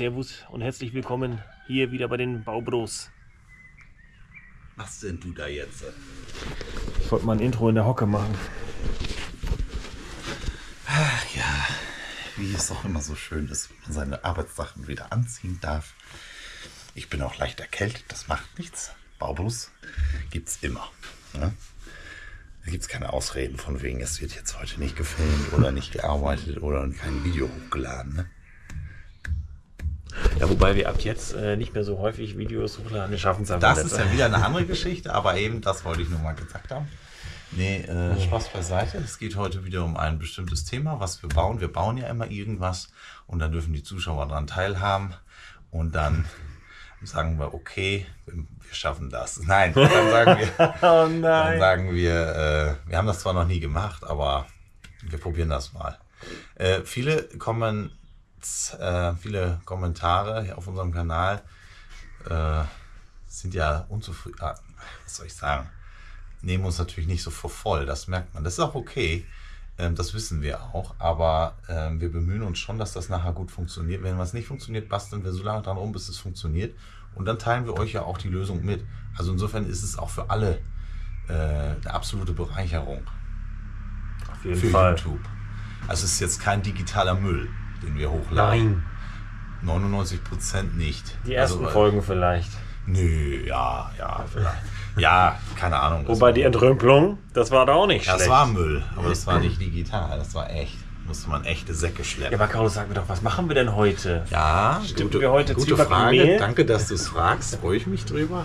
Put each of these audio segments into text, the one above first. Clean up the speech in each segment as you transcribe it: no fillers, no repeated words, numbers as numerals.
Servus und herzlich willkommen hier wieder bei den Baubros. Was denn du da jetzt? Ich wollte mal ein Intro in der Hocke machen. Ach ja, wie es doch immer so schön ist, wenn man seine Arbeitssachen wieder anziehen darf. Ich bin auch leicht erkältet, das macht nichts. Baubros gibt's immer. Ne? Da gibt es keine Ausreden von wegen, es wird jetzt heute nicht gefilmt oder nicht gearbeitet oder kein Video hochgeladen. Ne? Ja, wobei wir ab jetzt nicht mehr so häufig Videos hochladen, wir schaffen es einfach Das nicht. ist ja wieder eine andere Geschichte, aber eben das wollte ich nur mal gesagt haben. Nee, Spaß beiseite. Es geht heute wieder um ein bestimmtes Thema, was wir bauen. Wir bauen ja immer irgendwas und dann dürfen die Zuschauer daran teilhaben und dann sagen wir, okay, wir schaffen das. Nein, dann sagen wir, Oh nein. Dann sagen wir, wir haben das zwar noch nie gemacht, aber wir probieren das mal. Viele Kommentare auf unserem Kanal sind ja unzufrieden. Was soll ich sagen? Nehmen uns natürlich nicht so vor voll, das merkt man. Das ist auch okay, das wissen wir auch, aber wir bemühen uns schon, dass das nachher gut funktioniert. Wenn was nicht funktioniert, basteln wir so lange dran rum, bis es funktioniert. Und dann teilen wir euch ja auch die Lösung mit. Also insofern ist es auch für alle eine absolute Bereicherung. Auf jeden für Fall. YouTube. Also es ist jetzt kein digitaler Müll, den wir hochladen. Nein. 99% nicht. Die ersten also, Folgen vielleicht. Nö, ja, vielleicht. Ja, keine Ahnung. Wobei die Entrümpelung, das war da auch nicht schlecht. Das war Müll, aber das war nicht digital, das war echt. Musste man echte Säcke schleppen. Ja, aber Carlos, sag mir doch, was machen wir denn heute? Ja, Stimmen wir heute gute Zwieback Frage. Mehl? Danke, dass du es fragst. Freue ich mich drüber.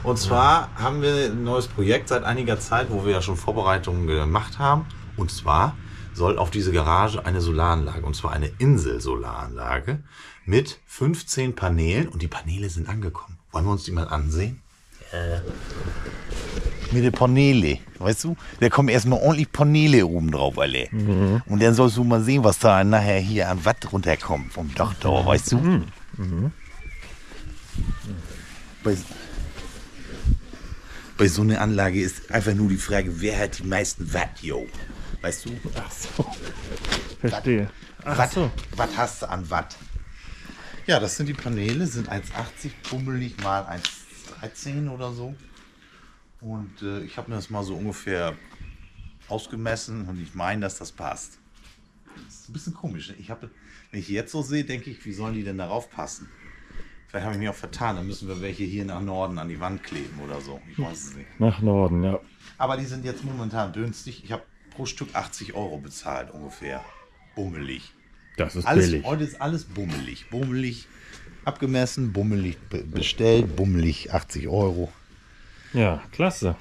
Und zwar haben wir ein neues Projekt seit einiger Zeit, wo wir ja schon Vorbereitungen gemacht haben. Und zwar soll auf diese Garage eine Solaranlage, und zwar eine Insel-Solaranlage mit 15 Paneelen. Und die Paneele sind angekommen. Wollen wir uns die mal ansehen? Mit den Paneele, weißt du? Da kommen erstmal ordentlich Paneele oben drauf, alle. Mhm. Und dann sollst du mal sehen, was da nachher hier an Watt runterkommt vom Dach da, weißt du? Mhm. Bei so einer Anlage ist einfach nur die Frage, wer hat die meisten Watt, yo? Weißt du? Ach so. Verstehe. Was hast du an Watt? Ja, das sind die Paneele, sind 1,80 bummelig mal 1,13 oder so. Und ich habe mir das mal so ungefähr ausgemessen und ich meine, dass das passt. Das ist ein bisschen komisch. Ne? Wenn ich jetzt so sehe, denke ich, wie sollen die denn darauf passen? Vielleicht habe ich mich auch vertan. Dann müssen wir welche hier nach Norden an die Wand kleben oder so. Ich weiß es nicht. Nach Norden, ja. Aber die sind jetzt momentan günstig. Ich habe pro Stück 80 € bezahlt ungefähr. Bummelig. Das ist Alles, billig. heute ist alles bummelig. Bummelig abgemessen, bummelig bestellt, bummelig 80 €. Ja, klasse.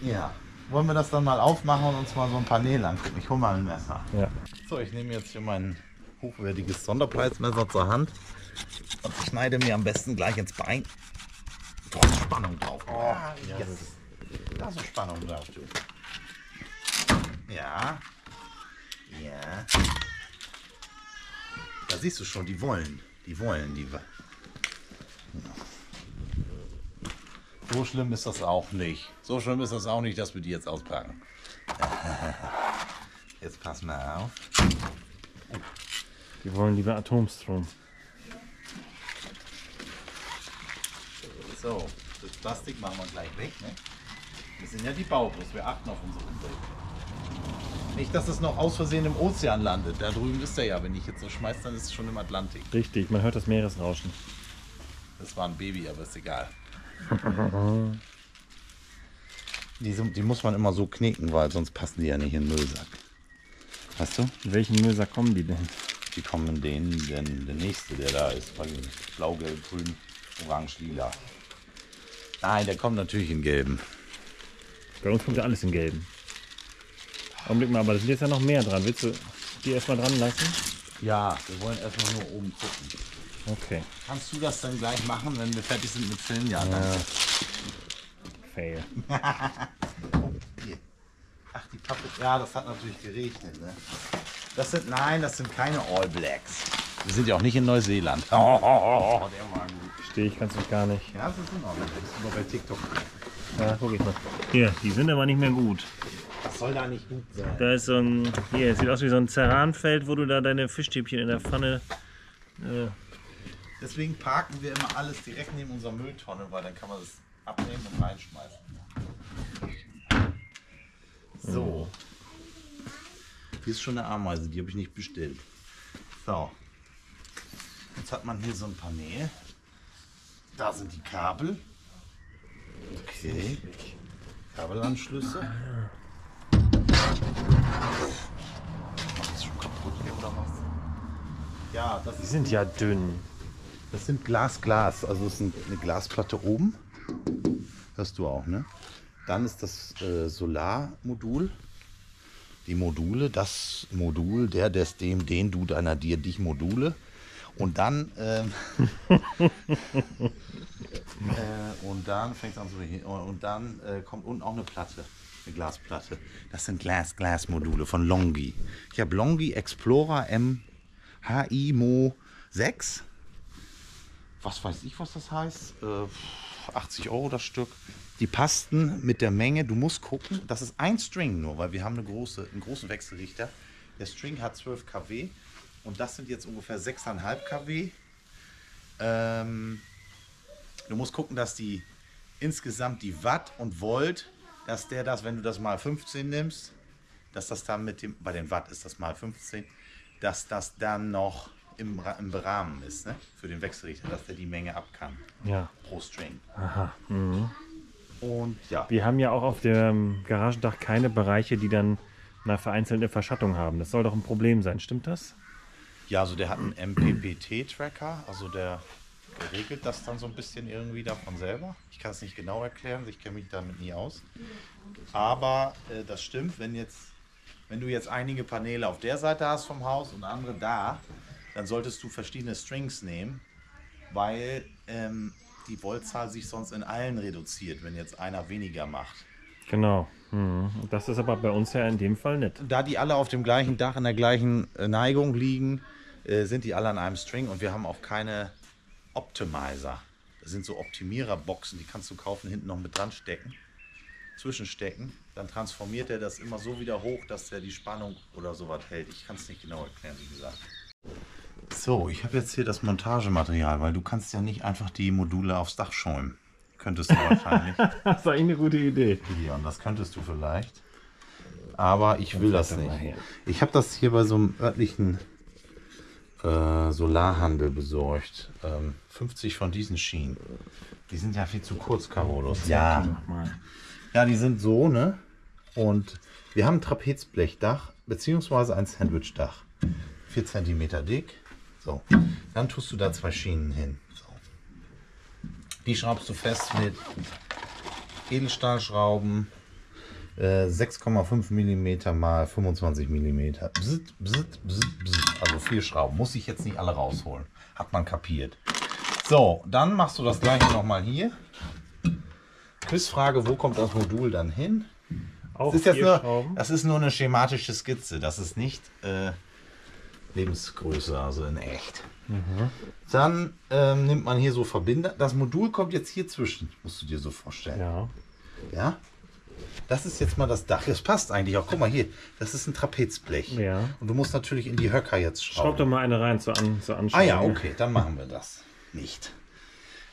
Ja. Wollen wir das dann mal aufmachen und uns mal so ein Panel angucken? Ich hole mal ein Messer. Ja. So, ich nehme jetzt hier mein hochwertiges Sonderpreismesser zur Hand und schneide mir am besten gleich ins Bein. Da ist Spannung drauf. Oh, yes. Da ist Spannung drauf, du. Ja. Ja. Da siehst du schon, die wollen. So schlimm ist das auch nicht. So schlimm ist das auch nicht, dass wir die jetzt auspacken. Jetzt pass mal auf. Die wollen lieber Atomstrom. So, das Plastik machen wir gleich weg. Ne? Wir sind ja die Baubros, wir achten auf unsere Umwelt. Nicht, dass es noch aus Versehen im Ozean landet. Da drüben ist er ja. Wenn ich jetzt so schmeiß, dann ist es schon im Atlantik. Richtig, man hört das Meeresrauschen. Das war ein Baby, aber ist egal. Die muss man immer so knicken, weil sonst passen die ja nicht in den Müllsack. Weißt du? In welchen Müllsack kommen die denn? Die kommen in den, der nächste, der da ist. Blau, gelb, grün, orange, lila. Nein, der kommt natürlich in gelben. Bei uns kommt ja alles in gelben. Augenblick mal, aber da sind jetzt ja noch mehr dran. Willst du die erstmal dran lassen? Ja, wir wollen erstmal nur oben gucken. Okay. Kannst du das dann gleich machen, wenn wir fertig sind mit Filmen? Ja, danke. Fail. Hier. Ach, die Pappe. Ja, das hat natürlich geregnet, ne? Das sind keine All Blacks. Wir sind ja auch nicht in Neuseeland. Der war gut. Verstehe ich, kannst du gar nicht. Ja, das ist in Ordnung. Das ist nur bei TikTok. Ja, guck ich mal. Hier, die sind aber nicht mehr gut. Das soll da nicht gut sein. Da ist so ein, hier, sieht aus wie so ein Ceranfeld, wo du da deine Fischstäbchen in der Pfanne Deswegen parken wir immer alles direkt neben unserer Mülltonne, weil dann kann man es abnehmen und reinschmeißen. So. Hier ist schon eine Ameise, die habe ich nicht bestellt. So. Jetzt hat man hier so ein Panel. Da sind die Kabel. Okay. Kabelanschlüsse. Mach ich schon kaputt hier oder was? Ja, das Die sind ja dünn. Das sind Glas. Also es ist eine Glasplatte oben. Hörst du auch, ne? Dann ist das Solarmodul. Die Module, das Modul, des, dem, den, du, deiner, dir, dich Module. Und dann fängt es an so und dann kommt unten auch eine Platte, eine Glasplatte. Das sind Glas-Module von Longi. Ich habe Longi Explorer MHI Mo 6. Was weiß ich, was das heißt? 80 € das Stück. Die passten mit der Menge. Du musst gucken, das ist ein String nur, weil wir haben einen großen Wechselrichter. Der String hat 12 kW und das sind jetzt ungefähr 6,5 kW. Du musst gucken, dass die insgesamt die Watt und Volt, dass wenn du das mal 15 nimmst, dass das dann bei den Watt ist das mal 15, dass das dann noch im Rahmen ist, ne? Für den Wechselrichter, dass der die Menge ab kann. Ja. Pro String. Aha. Mhm. Und ja. Wir haben ja auch auf dem Garagendach keine Bereiche, die dann eine vereinzelte Verschattung haben. Das soll doch ein Problem sein, stimmt das? Ja, also der hat einen MPPT-Tracker, also der regelt das dann so ein bisschen irgendwie davon selber. Ich kann es nicht genau erklären, ich kenne mich damit nie aus. Aber das stimmt, wenn du jetzt einige Paneele auf der Seite hast vom Haus und andere da, dann solltest du verschiedene Strings nehmen, weil die Voltzahl sich sonst in allen reduziert, wenn jetzt einer weniger macht. Genau. Das ist aber bei uns ja in dem Fall nicht. Da die alle auf dem gleichen Dach in der gleichen Neigung liegen, sind die alle an einem String und wir haben auch keine Optimizer. Das sind so Optimiererboxen, die kannst du kaufen, hinten noch mit dran stecken, zwischenstecken. Dann transformiert er das immer so wieder hoch, dass er die Spannung oder sowas hält. Ich kann es nicht genau erklären, wie gesagt. So, ich habe jetzt hier das Montagematerial, weil du kannst ja nicht einfach die Module aufs Dach schäumen. Könntest du wahrscheinlich. Das ist eigentlich eine gute Idee. Leon, das könntest du vielleicht. Aber ich will das nicht. Ich habe das hier bei so einem örtlichen Solarhandel besorgt. 50 von diesen Schienen. Die sind ja viel zu kurz, Carolus. Ja. Ja, die sind so, ne? Und wir haben ein Trapezblechdach, beziehungsweise ein Sandwichdach. 4 cm dick. So. Dann tust du da 2 Schienen hin. So. Die schraubst du fest mit Edelstahlschrauben. 6,5 mm mal 25 mm. Bzzt, bzzt, bzzt, bzzt. Also 4 Schrauben. Muss ich jetzt nicht alle rausholen. Hat man kapiert. So, dann machst du das gleiche nochmal hier. Quizfrage, wo kommt das Modul dann hin? Auch Das ist nur eine schematische Skizze. Das ist nicht Lebensgröße, also in echt. Dann nimmt man hier so Verbinder. Das Modul kommt jetzt hier zwischen, musst du dir so vorstellen. Ja. Ja? Das ist jetzt mal das Dach. Das passt eigentlich auch. Guck mal hier, das ist ein Trapezblech. Ja. Und du musst natürlich in die Höcker jetzt schrauben. Schraub doch mal eine rein zur Anschauung. Ah ja, okay, dann machen wir das nicht.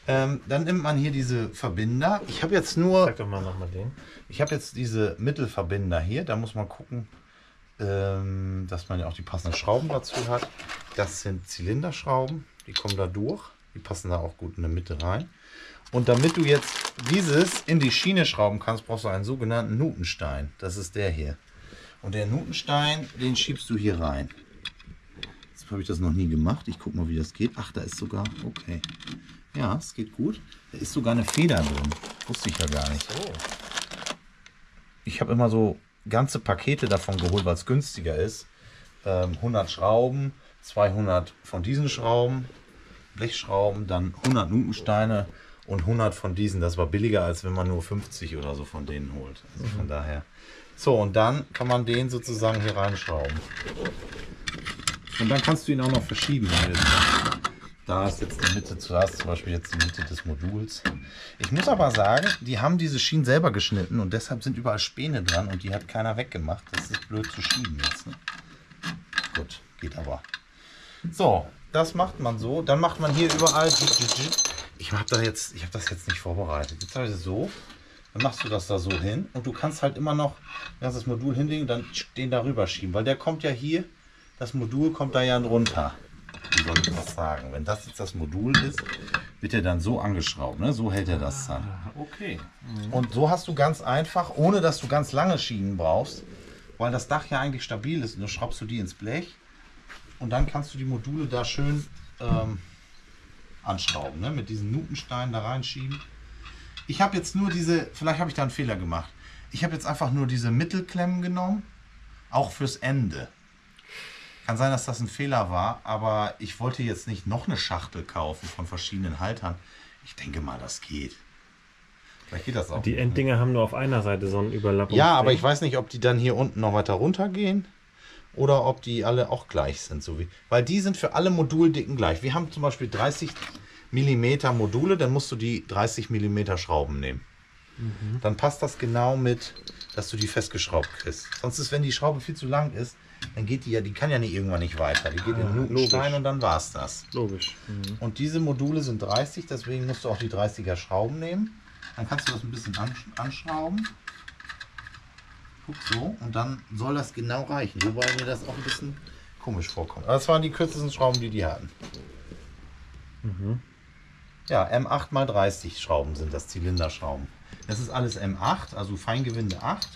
Dann nimmt man hier diese Verbinder. Ich habe jetzt nur... Sag doch mal nochmal den. Ich habe jetzt diese Mittelverbinder hier. Da muss man gucken, dass man ja auch die passenden Schrauben dazu hat. Das sind Zylinderschrauben. Die kommen da durch. Die passen da auch gut in der Mitte rein. Und damit du jetzt dieses in die Schiene schrauben kannst, brauchst du einen sogenannten Nutenstein. Das ist der hier. Und der Nutenstein, den schiebst du hier rein. Jetzt habe ich das noch nie gemacht. Ich gucke mal, wie das geht. Ach, da ist sogar... Okay. Ja, es geht gut. Da ist sogar eine Feder drin. Wusste ich ja gar nicht. Oh. Ich habe immer so ganze Pakete davon geholt, weil es günstiger ist. 100 Schrauben, 200 von diesen Schrauben, Blechschrauben, dann 100 Nutensteine und 100 von diesen. Das war billiger, als wenn man nur 50 oder so von denen holt. Also von daher. So, und dann kann man den sozusagen hier reinschrauben. Und dann kannst du ihn auch noch verschieben. Da ist jetzt die Mitte, zuerst zum Beispiel jetzt die Mitte des Moduls. Ich muss aber sagen, die haben diese Schienen selber geschnitten und deshalb sind überall Späne dran und die hat keiner weggemacht. Das ist blöd zu schieben jetzt. Ne? Gut, geht aber. So, das macht man so. Dann macht man hier überall. Ich habe das jetzt nicht vorbereitet. Jetzt habe ich es so. Dann machst du das da so hin und du kannst halt immer noch das Modul hinlegen und dann den darüber schieben, weil der kommt ja hier, das Modul kommt da ja runter. Wie soll ich das sagen? Wenn das jetzt das Modul ist, wird er dann so angeschraubt, ne? So hält er das dann. Okay. Und so hast du ganz einfach, ohne dass du ganz lange Schienen brauchst, weil das Dach ja eigentlich stabil ist, und dann schraubst du die ins Blech und dann kannst du die Module da schön anschrauben, ne? Mit diesen Nutensteinen da reinschieben. Ich habe jetzt nur diese, vielleicht habe ich da einen Fehler gemacht. Ich habe jetzt einfach nur diese Mittelklemmen genommen, auch fürs Ende. Kann sein, dass das ein Fehler war, aber ich wollte jetzt nicht noch eine Schachtel kaufen von verschiedenen Haltern. Ich denke mal, das geht. Vielleicht geht das auch. Die Enddinger haben nur auf einer Seite so einen Überlappung. Ja, aber ich weiß nicht, ob die dann hier unten noch weiter runter gehen oder ob die alle auch gleich sind. Weil die sind für alle Moduldicken gleich. Wir haben zum Beispiel 30 mm Module, dann musst du die 30 mm Schrauben nehmen. Dann passt das genau mit, dass du die festgeschraubt kriegst. Sonst ist, wenn die Schraube viel zu lang ist, dann geht die kann ja nicht irgendwann nicht weiter. Die geht in den Nutenstein und dann war es das. Logisch. Und diese Module sind 30, deswegen musst du auch die 30er Schrauben nehmen. Dann kannst du das ein bisschen anschrauben. Guck so. Und dann soll das genau reichen. Wobei mir das auch ein bisschen komisch vorkommt. Aber das waren die kürzesten Schrauben, die hatten. Ja, M8 x 30 Schrauben sind das, Zylinderschrauben. Das ist alles M8, also Feingewinde 8.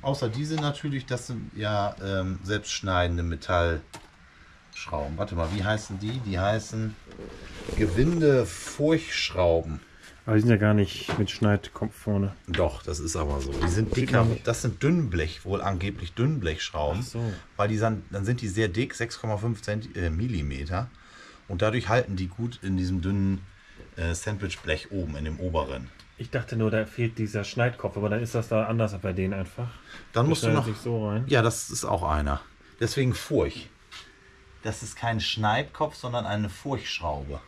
Außer diese natürlich, das sind ja selbstschneidende Metallschrauben. Warte mal, wie heißen die? Die heißen Gewinde-Furchschrauben. Aber die sind ja gar nicht mit Schneidkopf vorne. Doch, das ist aber so. Die sind dicker. Das sind Dünnblech, wohl angeblich Dünnblechschrauben. Ach so. Weil dann sind die sehr dick, 6,5 Millimeter. Und dadurch halten die gut in diesem dünnen Sandwichblech oben, in dem oberen. Ich dachte nur, da fehlt dieser Schneidkopf, aber dann ist das da anders bei denen einfach. Dann musst du noch. Sich so rein. Ja, das ist auch einer. Deswegen Furch. Das ist kein Schneidkopf, sondern eine Furchschraube.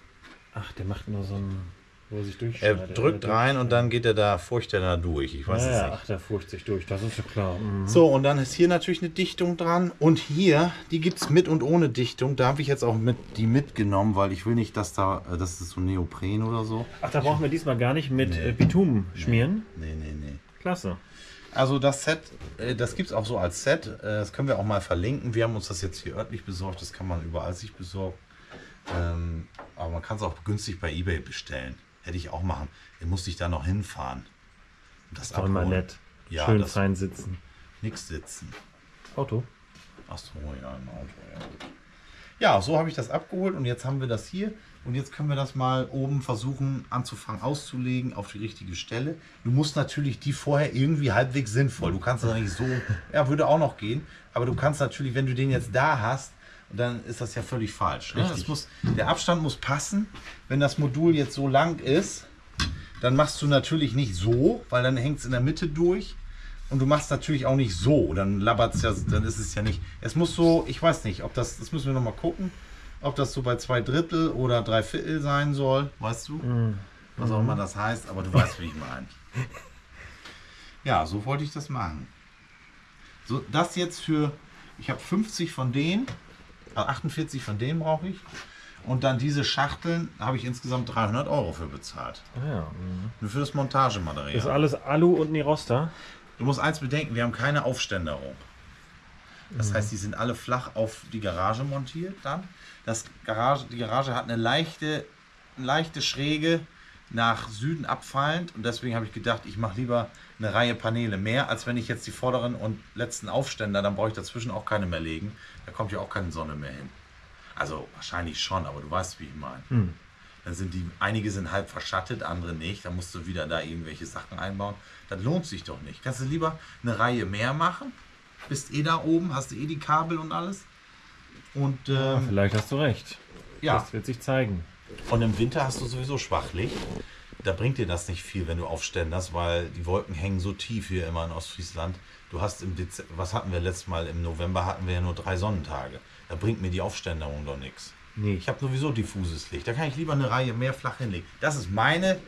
Ach, der macht nur so ein, wo er sich Er durchschneidet. drückt rein und dann geht er da, furcht er da durch. Ich weiß es Ja, nicht. ach, der furcht sich durch, das ist ja klar. So, und dann ist hier natürlich eine Dichtung dran. Und hier, die gibt es mit und ohne Dichtung. Da habe ich jetzt auch die mitgenommen, weil ich will nicht, dass das ist so Neopren oder so. Ach, da brauchen wir diesmal gar nicht mit Bitumen schmieren? Nee. Klasse. Also das Set, das gibt es auch so als Set. Das können wir auch mal verlinken. Wir haben uns das jetzt hier örtlich besorgt. Das kann man überall sich besorgen. Aber man kann es auch günstig bei eBay bestellen. Hätte ich auch machen. Dann musste ich da noch hinfahren. Das ist doch immer nett. Ja, schön fein sitzen. Nix sitzen. Auto? Ach so, ja, ein Auto, ja. Ja, so habe ich das abgeholt und jetzt haben wir das hier. Und jetzt können wir das mal oben versuchen anzufangen auszulegen auf die richtige Stelle. Du musst natürlich die vorher irgendwie halbwegs sinnvoll. Du kannst das nicht so, ja, würde auch noch gehen. Aber du kannst natürlich, wenn du den jetzt da hast, dann ist das ja völlig falsch. Ne? Der Abstand muss passen. Wenn das Modul jetzt so lang ist, dann machst du natürlich nicht so, weil dann hängt es in der Mitte durch. Und du machst natürlich auch nicht so, dann labbert es ja, dann ist es ja nicht. Es muss so, ich weiß nicht, ob das müssen wir nochmal gucken, ob das so bei 2/3 oder 3/4 sein soll, weißt du? Was auch immer das heißt, aber du weißt, wie ich meine. Ja, so wollte ich das machen. So, das jetzt ich habe 50 von denen, 48 von denen brauche ich. Und dann diese Schachteln habe ich insgesamt 300 € für bezahlt. Ja. Nur für das Montagematerial. Das ist alles Alu und Nirosta. Du musst eins bedenken, wir haben keine Aufständerung. Das heißt, die sind alle flach auf die Garage montiert dann. Die Garage hat eine leichte Schräge nach Süden abfallend und deswegen habe ich gedacht, ich mache lieber eine Reihe Paneele mehr, als wenn ich jetzt die vorderen und letzten Aufständer, dann brauche ich dazwischen auch keine mehr legen. Da kommt ja auch keine Sonne mehr hin. Also wahrscheinlich schon, aber du weißt, wie ich meine. Dann sind einige sind halb verschattet, andere nicht. Dann musst du wieder da irgendwelche Sachen einbauen. Das lohnt sich doch nicht. Kannst du lieber eine Reihe mehr machen? Bist da oben, hast du die Kabel und alles. Und vielleicht hast du recht. ja. Das wird sich zeigen. Und im Winter hast du sowieso Schwachlicht. Da bringt dir das nicht viel, wenn du aufständerst, weil die Wolken hängen so tief hier immer in Ostfriesland. Du hast im Dezember, was hatten wir letztes Mal? Im November hatten wir ja nur 3 Sonnentage. Da bringt mir die Aufständerung doch nichts. Nee. Ich habe sowieso diffuses Licht. Da kann ich lieber eine Reihe mehr flach hinlegen. Das ist meine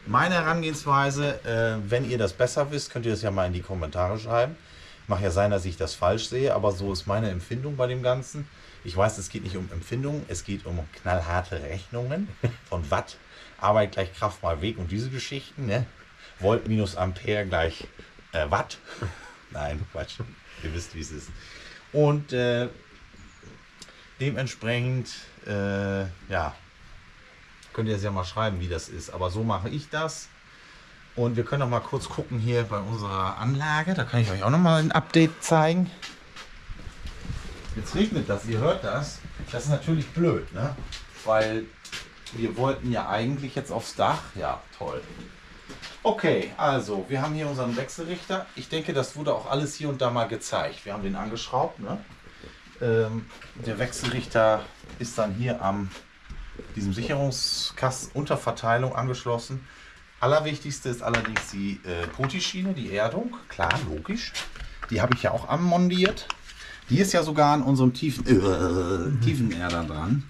Herangehensweise. Wenn ihr das besser wisst, könnt ihr das ja mal in die Kommentare schreiben. Mag ja sein, dass ich das falsch sehe, aber so ist meine Empfindung bei dem Ganzen. Ich weiß, es geht nicht um Empfindungen, es geht um knallharte Rechnungen von Watt, Arbeit gleich Kraft mal Weg und diese Geschichten. Ne? Volt minus Ampere gleich Watt. Nein, Quatsch. Ihr wisst, wie es ist. Und dementsprechend, ja, könnt ihr es ja mal schreiben, wie das ist. Aber so mache ich das. Und wir können noch mal kurz gucken hier bei unserer Anlage. Da kann ich euch auch noch mal ein Update zeigen. Jetzt regnet das, ihr hört das. Das ist natürlich blöd, ne? Weil wir wollten ja eigentlich jetzt aufs Dach. Ja, toll. Okay, also wir haben hier unseren Wechselrichter. Ich denke, das wurde auch alles hier und da mal gezeigt. Wir haben den angeschraubt, ne? Der Wechselrichter ist dann hier am diesem Sicherungskasten unter Verteilung angeschlossen. Allerwichtigste ist allerdings die Poti-Schiene, die Erdung. Klar, logisch. Die habe ich ja auch montiert. Die ist ja sogar an unserem Tiefenerder dran.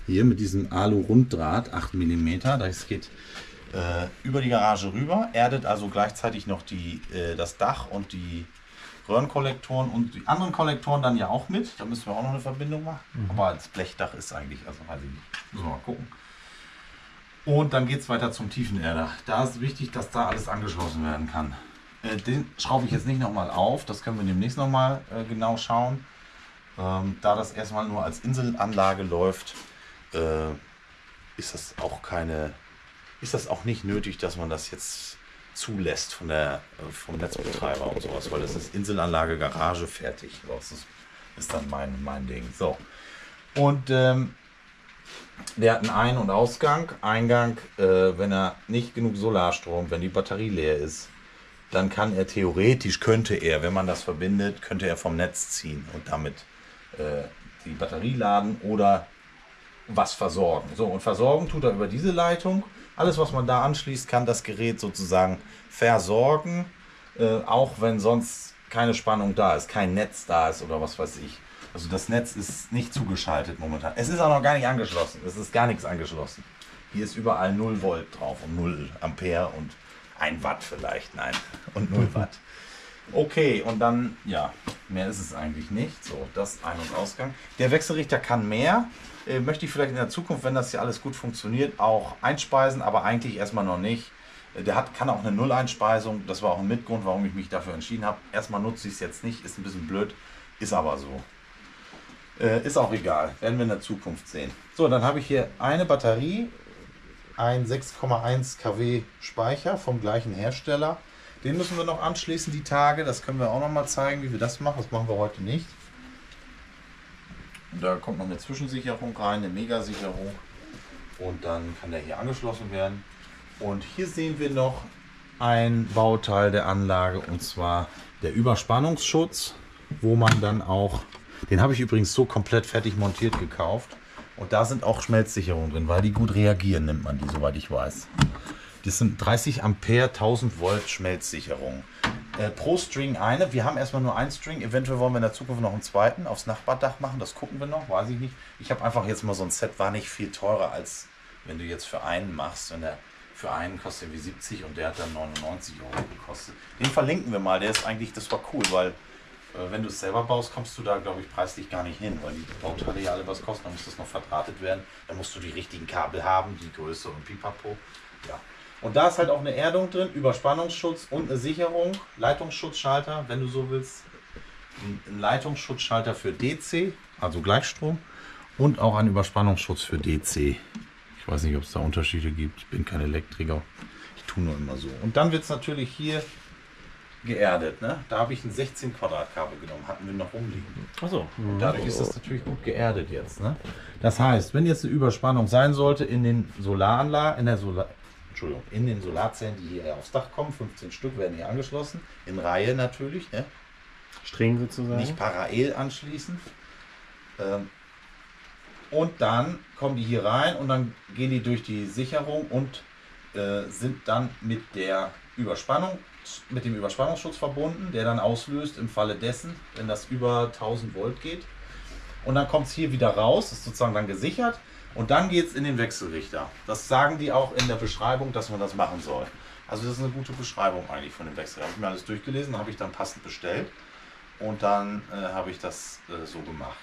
Hier mit diesem Alu-Runddraht, 8 mm. Das geht über die Garage rüber. Erdet also gleichzeitig noch das Dach und die Röhrenkollektoren und die anderen Kollektoren dann ja auch mit. Da müssen wir auch noch eine Verbindung machen. Aber als Blechdach ist eigentlich, also weiß ich nicht. Müssen wir mal gucken. Und dann geht es weiter zum Tiefenerder. Da ist wichtig, dass da alles angeschlossen werden kann. Den schraube ich jetzt nicht nochmal auf. Das können wir demnächst nochmal genau schauen. Da das erstmal nur als Inselanlage läuft, ist das auch nicht nötig, dass man das jetzt zulässt vom Netzbetreiber und sowas, weil das ist Inselanlage, Garage, fertig. Das ist dann mein Ding. So. Und der hat einen Ein- und Ausgang. Eingang, wenn er nicht genug Solarstrom, wenn die Batterie leer ist, dann könnte er, wenn man das verbindet, könnte er vom Netz ziehen und damit die Batterie laden oder was versorgen. So, und versorgen tut er über diese Leitung. Alles, was man da anschließt, kann das Gerät sozusagen versorgen, auch wenn sonst keine Spannung da ist, kein Netz da ist oder was weiß ich. Also das Netz ist nicht zugeschaltet momentan. Es ist auch noch gar nicht angeschlossen. Es ist gar nichts angeschlossen. Hier ist überall 0 Volt drauf und 0 Ampere und 1 Watt vielleicht. Nein, und 0 Watt. Okay, und dann, ja, mehr ist es eigentlich nicht. So, das Ein- und Ausgang. Der Wechselrichter kann mehr. Möchte ich vielleicht in der Zukunft, wenn das hier alles gut funktioniert, auch einspeisen, aber eigentlich erstmal noch nicht. Kann auch eine Null-Einspeisung. Das war auch ein Mitgrund, warum ich mich dafür entschieden habe. Erstmal nutze ich es jetzt nicht, ist ein bisschen blöd, ist aber so. Ist auch egal, werden wir in der Zukunft sehen. So, dann habe ich hier eine Batterie, ein 6,1 kW Speicher vom gleichen Hersteller. Den müssen wir noch anschließen die Tage. Das können wir auch noch mal zeigen, wie wir das machen. Das machen wir heute nicht. Und da kommt noch eine Zwischensicherung rein, eine Megasicherung. Und dann kann der hier angeschlossen werden. Und hier sehen wir noch ein Bauteil der Anlage, und zwar der Überspannungsschutz, wo man dann auch, den habe ich übrigens so komplett fertig montiert gekauft. Und da sind auch Schmelzsicherungen drin, weil die gut reagieren, nimmt man die, soweit ich weiß. Das sind 30 Ampere, 1000 Volt Schmelzsicherung. Pro String eine. Wir haben erstmal nur einen String. Eventuell wollen wir in der Zukunft noch einen zweiten aufs Nachbardach machen. Das gucken wir noch, weiß ich nicht. Ich habe einfach jetzt mal so ein Set, war nicht viel teurer, als wenn du jetzt für einen machst. Wenn der für einen kostet irgendwie 70 und der hat dann 99 Euro gekostet. Den verlinken wir mal. Der ist eigentlich, das war cool, weil wenn du es selber baust, kommst du da, glaube ich, preislich gar nicht hin, weil die Bauteile ja alle was kosten. Dann muss das noch verdrahtet werden. Dann musst du die richtigen Kabel haben, die Größe und Pipapo. Ja. Und da ist halt auch eine Erdung drin, Überspannungsschutz und eine Sicherung, Leitungsschutzschalter, wenn du so willst. Ein Leitungsschutzschalter für DC, also Gleichstrom, und auch ein Überspannungsschutz für DC. Ich weiß nicht, ob es da Unterschiede gibt. Ich bin kein Elektriker. Ich tue nur immer so. Und dann wird es natürlich hier geerdet. Ne? Da habe ich ein 16 Quadratkabel genommen, hatten wir noch rumliegen. Achso. Und dadurch ist das natürlich gut geerdet jetzt. Ne? Das heißt, wenn jetzt eine Überspannung sein sollte in den in den Solarzellen, die hier aufs Dach kommen, 15 Stück werden hier angeschlossen, in Reihe natürlich, ne? Streng sozusagen. Nicht parallel anschließen. Und dann kommen die hier rein und dann gehen die durch die Sicherung und sind dann mit dem Überspannungsschutz verbunden, der dann auslöst im Falle dessen, wenn das über 1000 Volt geht. Und dann kommt es hier wieder raus, ist sozusagen dann gesichert. Und dann geht es in den Wechselrichter. Das sagen die auch in der Beschreibung, dass man das machen soll. Also das ist eine gute Beschreibung eigentlich von dem Wechselrichter. Habe ich mir alles durchgelesen, habe ich dann passend bestellt. Und dann habe ich das so gemacht.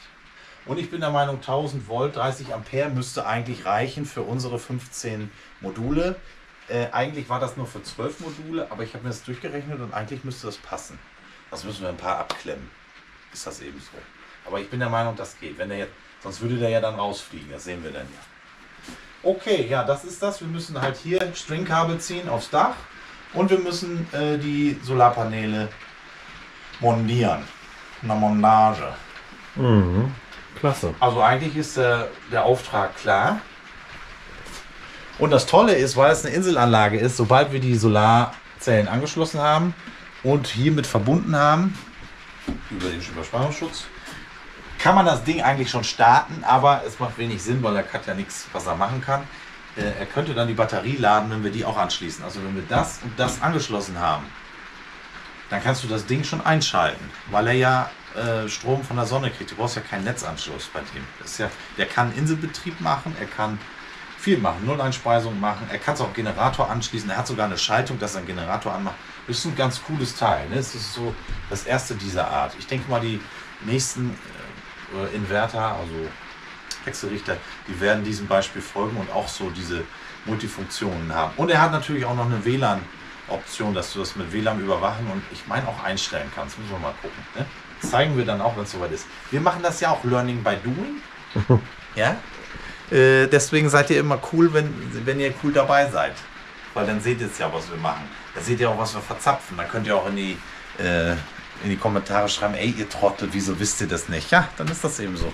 Und ich bin der Meinung, 1000 Volt, 30 Ampere müsste eigentlich reichen für unsere 15 Module. Eigentlich war das nur für 12 Module, aber ich habe mir das durchgerechnet und eigentlich müsste das passen. Das müssen wir ein paar abklemmen. Ist das eben so. Aber ich bin der Meinung, das geht. Wenn der jetzt, sonst würde der ja dann rausfliegen. Das sehen wir dann ja. Okay, ja, das ist das. Wir müssen halt hier Stringkabel ziehen aufs Dach und wir müssen die Solarpaneele montieren. Eine Montage. Mhm. Klasse. Also eigentlich ist der Auftrag klar. Und das Tolle ist, weil es eine Inselanlage ist, sobald wir die Solarzellen angeschlossen haben und hiermit verbunden haben, über den Überspannungsschutz, kann man das Ding eigentlich schon starten, aber es macht wenig Sinn, weil er hat ja nichts, was er machen kann. Er könnte dann die Batterie laden, wenn wir die auch anschließen. Also wenn wir das und das angeschlossen haben, dann kannst du das Ding schon einschalten, weil er ja Strom von der Sonne kriegt. Du brauchst ja keinen Netzanschluss bei dem. Das ist ja, der kann Inselbetrieb machen, er kann viel machen, Nulleinspeisung machen, er kann es auch Generator anschließen, er hat sogar eine Schaltung, dass er einen Generator anmacht. Das ist ein ganz cooles Teil. Ne? Das ist so das erste dieser Art. Ich denke mal, die nächsten Inverter, also Wechselrichter, die werden diesem Beispiel folgen und auch so diese Multifunktionen haben. Und er hat natürlich auch noch eine WLAN-Option, dass du das mit WLAN überwachen und ich meine auch einstellen kannst. Müssen wir mal gucken. Ne? Das zeigen wir dann auch, wenn es soweit ist. Wir machen das ja auch Learning by Doing. Ja? Deswegen seid ihr immer cool, wenn ihr cool dabei seid. Weil dann seht ihr es ja, was wir machen. Da seht ihr auch, was wir verzapfen. Dann könnt ihr auch in die Kommentare schreiben, ey, ihr Trottel, wieso wisst ihr das nicht? Ja, dann ist das eben so.